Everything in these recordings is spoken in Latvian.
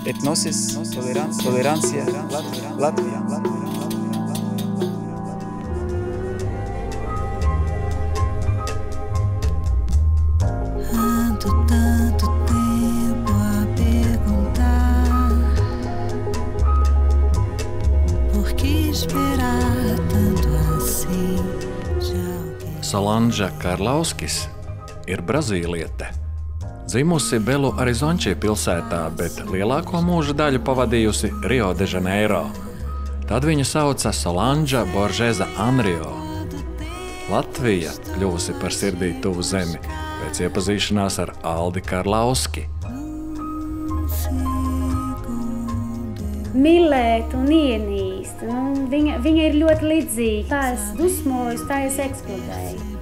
Etnosis, tolerancia, Latvia. Ando tanto tempo a perguntar por que esperar tanto assim de alguém. Solanža Karlauskis ir brazīliete. Dzimusi Belu Horizonte pilsētā, bet lielāko mūža daļu pavadījusi Rio de Janeiro. Tad viņa sauca Solanža Boržeza Anrio. Latvija kļuvusi par sirdī tuvu zemi pēc iepazīšanās ar Aldi Karlauski. Mīlēt un ienīst. Viņa ir ļoti līdzīga. Tā es dusmojos, tā es eksplodēju.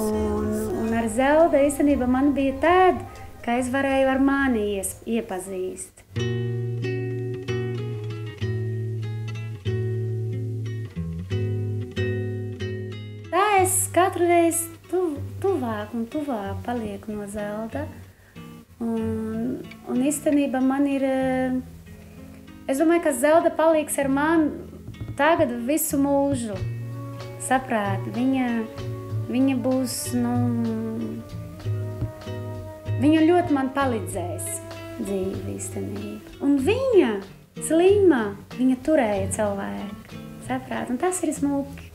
Un ar Zelda īstenībā man bija tāda, ka es varēju ar mani iepazīst. Tā es katru reizi tuvāk un tuvāk palieku no Zelda. Un īstenībā man ir... Es domāju, ka Zelda paliks ar mani tagad visu mūžu. Saprāt, viņa būs, viņa ļoti man palīdzēs dzīvi īstenībā. Un viņa slima, viņa turēja cilvēku, saprāt, un tas ir smuki.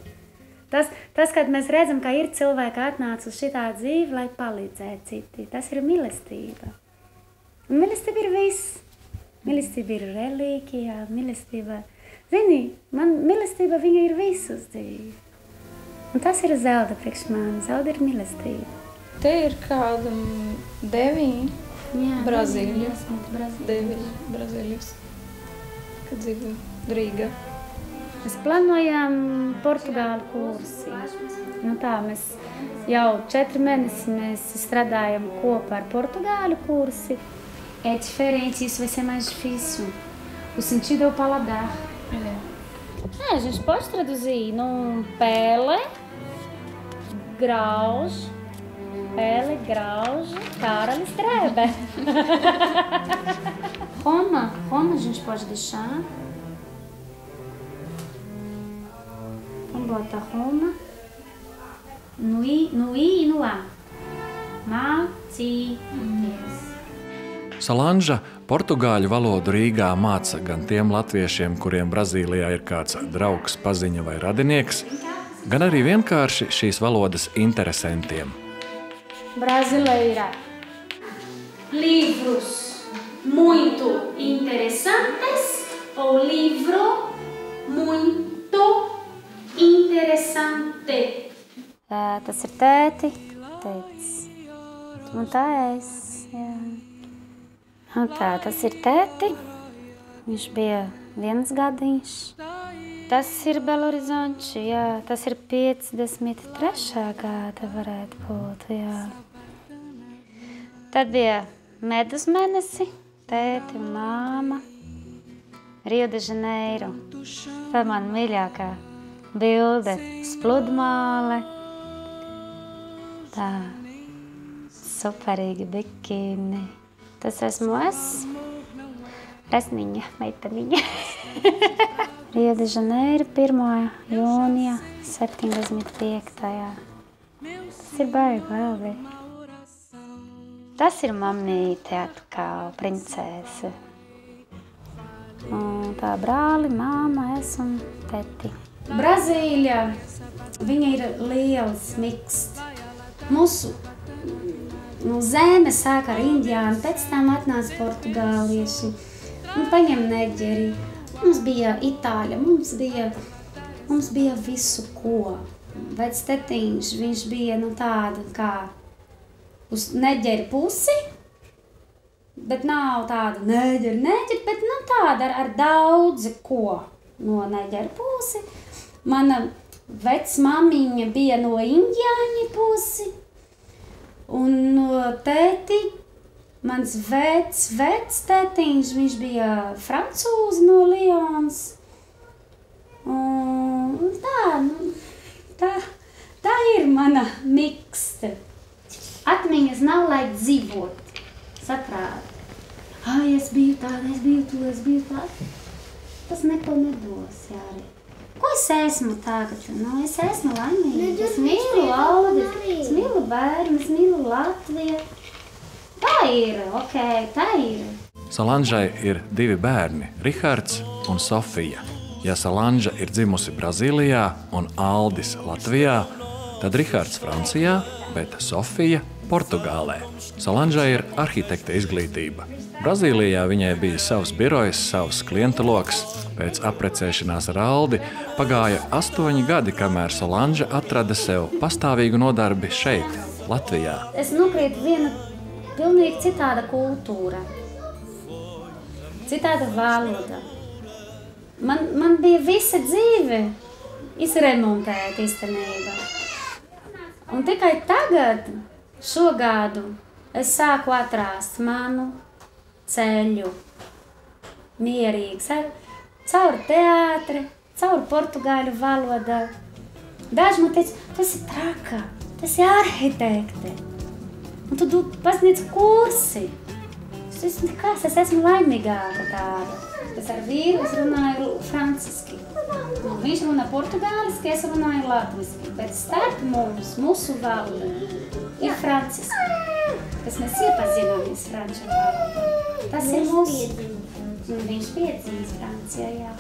Tas, kad mēs redzam, ka ir cilvēki atnāca uz šitā dzīvi, lai palīdzētu citi, tas ir mīlestība. Un mīlestība ir viss. Mīlestība ir relīkija, mīlestība. Zini, mīlestība viņa ir visus dzīvi. Un tas ir Zelda priekš mani. Zelda ir mīlestība. Te ir kāda 9 Brazīlijas. 9 Brazīlijas, kad dzīvo Rīgā. Mēs plānojam Portugālu kursi. Mēs jau 4 mēnesi mēs strādājam kopā ar Portugālu kursi. É diferente, isso vai ser mais difícil. O sentido é o paladar. A gente pode traduzir num pele, graus, cara, listreba. Roma a gente pode deixar. Vamos botar Roma. No I e no A. Matias. Solanža portugāļu valodu Rīgā māca gan tiem latviešiem, kuriem Brazīlijā ir kāds draugs, paziņa vai radinieks, gan arī vienkārši šīs valodas interesantiem. Brasileira. Livros muito interesantes ou livro muito interessante. Tas ir tēti, tētis. Un tā es, jā. Tas ir tēti, viņš bija 1 gadiņš. Tas ir Belo Horizonte, jā, tas ir 53. gada varētu būt, jā. Tad bija medus mēnesi, tēti un māma, Rio de Janeiro. Tad man mīļākā bilde, spludmāle, tā, superīgi bikini. Tas esmu es, resniņa, meitaniņa. Rio de Janeiro, 1. jūnija, 75. Tas ir baigi. Tas ir mammīte atkal, princese. Un tā brāli, māma, es un teti. Brazīļa, viņa ir liels miksts. Mūsu zeme sāk ar indiāni, pēc tam atnāca portugālieši un paņem neģeri. Mums bija itāļa, mums bija visu ko. Vec tetiņš, viņš bija tāda kā uz neģeri pusi, bet nav tāda neģeri, bet tāda ar daudzi ko no neģeri pusi. Mana vecmamiņa bija no indiāņa pusi. Un no tēti, mans vec tētiņš, viņš bija francūzi no Lions. Un tā ir mana mikste. es biju tā. Tas neko nedos, jā, arī. Ko es esmu tagad? Nu, es esmu laimīga. Es mīlu Audi, es mīlu bērnu, es mīlu Latviju. Tā ir, ok, tā ir. Solanžai ir 2 bērni, Rihards un Sofija. Ja Solanža ir dzimusi Brazīlijā un Aldis Latvijā, tad Rihards Francijā, bet Sofija Portugālē. Solanžai ir arhitekta izglītība. Brazīlijā viņai bija savs birojs, savs klientu loks. Pēc apprecēšanās ar Aldi pagāja 8 gadi, kamēr Solanža atrada sev pastāvīgu nodarbi šeit, Latvijā. Es nokrītu viena pilnīgi citāda kultūra, citāda valoda. Man bija visa dzīve izremontēta īstenībā. Un tikai tagad, šogadu, es sāku atrast manu ceļu mierīgi, caur teātri, caur portugāļu valodā. Daži man teica, tas ir traka, tas ir arhitekte. Un tu pasniedz kursi. Es esmu laimīgāka tāda. Es ar vīru runāju franciski. Viņš runā portugāliski, es runāju latviski. Bet starp mums, mūsu valoda, ir franciski. Tas mēs iepazināmies franču valodā. Tas ir mūsu. Viņš piedzīvis Francijā, jā.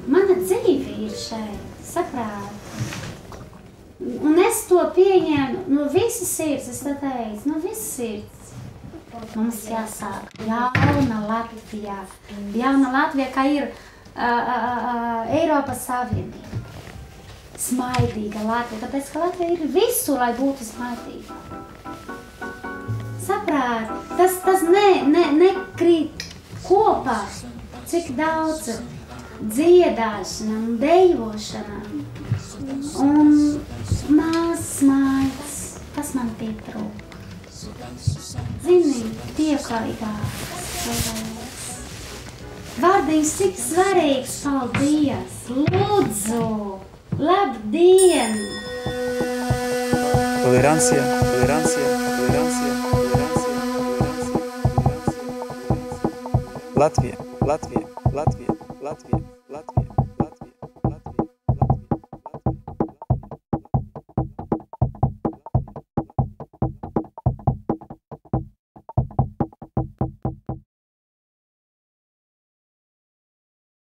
Mana dzīve ir šeit, saprāt. Un es to pieņēmu no visas sirds, es tā teicu, no visas sirds. Mums jāsāk jauna Latvijā. Jauna Latvija, kā ir Eiropas Savienība. Smaidīga Latvija, tāpēc, ka Latvija ir visu, lai būtu smaidīga. Saprāt, tas nekrīt kopā, cik daudz dziedāšana un dejošana. Un maz smaids, tas man pietrūk. Zini, pieklājīgāks. Vārdiņš cik svarīgs, paldies, lūdzu, labdien! Tolerancia, tolerancia, tolerancia, tolerancia, tolerancia. Latvija, Latvija, Latvija, Latvija.